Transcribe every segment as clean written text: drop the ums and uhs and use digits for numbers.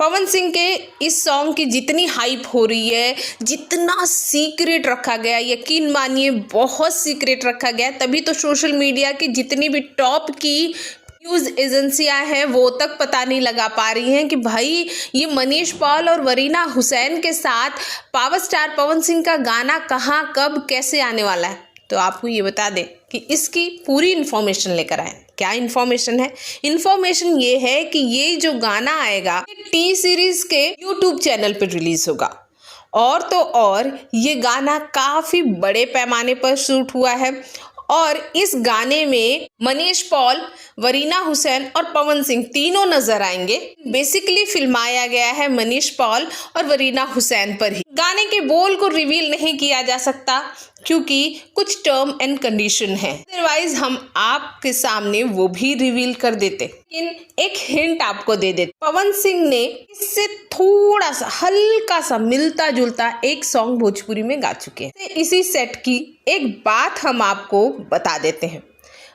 पवन सिंह के इस सॉन्ग की जितनी हाइप हो रही है, जितना सीक्रेट रखा गया, यकीन मानिए बहुत सीक्रेट रखा गया, तभी तो सोशल मीडिया की जितनी भी टॉप की न्यूज़ एजेंसियां हैं वो तक पता नहीं लगा पा रही हैं कि भाई ये मनीष पॉल और वरीना हुसैन के साथ पावर स्टार पवन सिंह का गाना कहाँ, कब, कैसे आने वाला है। तो आपको ये बता दें कि इसकी पूरी इन्फॉर्मेशन लेकर आए। क्या इन्फॉर्मेशन है? इन्फॉर्मेशन ये है कि ये जो गाना आएगा टी सीरीज के यूट्यूब चैनल पर रिलीज होगा, और तो और ये गाना काफी बड़े पैमाने पर शूट हुआ है और इस गाने में मनीष पॉल, वरीना हुसैन और पवन सिंह तीनों नजर आएंगे। बेसिकली फिल्माया गया है मनीष पॉल और वरीना हुसैन पर ही। गाने के बोल को रिवील नहीं किया जा सकता क्योंकि कुछ टर्म एंड कंडीशन है, अदरवाइज हम आपके सामने वो भी रिवील कर देते। लेकिन एक हिंट आपको दे देते, पवन सिंह ने इससे थोड़ा सा हल्का सा मिलता जुलता एक सॉन्ग भोजपुरी में गा चुके हैं। इसी सेट की एक बात हम आपको बता देते हैं।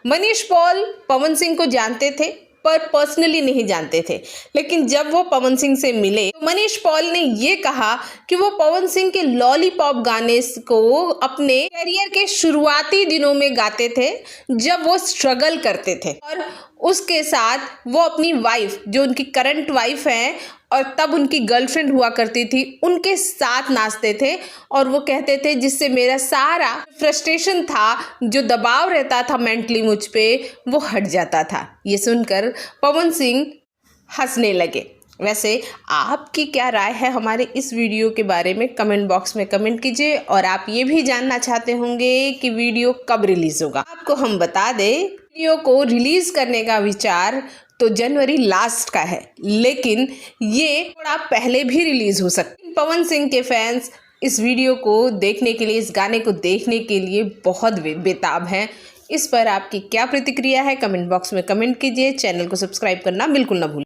मनीष पॉल पवन सिंह को जानते थे पर पर्सनली नहीं जानते थे, लेकिन जब वो पवन सिंह से मिले तो मनीष पॉल ने ये कहा कि वो पवन सिंह के लॉलीपॉप गाने को अपने करियर के शुरुआती दिनों में गाते थे जब वो स्ट्रगल करते थे, और उसके साथ वो अपनी वाइफ, जो उनकी करंट वाइफ है और तब उनकी गर्लफ्रेंड हुआ करती थी, उनके साथ नाचते थे। और वो कहते थे जिससे मेरा सारा फ्रस्ट्रेशन था, जो दबाव रहता था मेंटली मुझ पे, वो हट जाता था। ये सुनकर पवन सिंह हंसने लगे। वैसे आपकी क्या राय है हमारे इस वीडियो के बारे में? कमेंट बॉक्स में कमेंट कीजिए। और आप ये भी जानना चाहते होंगे कि वीडियो कब रिलीज होगा। आपको हम बता दें, वीडियो को रिलीज करने का विचार तो जनवरी लास्ट का है, लेकिन ये थोड़ा पहले भी रिलीज हो सकता है। पवन सिंह के फैंस इस वीडियो को देखने के लिए, इस गाने को देखने के लिए बहुत बेताब हैं। इस पर आपकी क्या प्रतिक्रिया है? कमेंट बॉक्स में कमेंट कीजिए। चैनल को सब्सक्राइब करना बिल्कुल ना भूलें।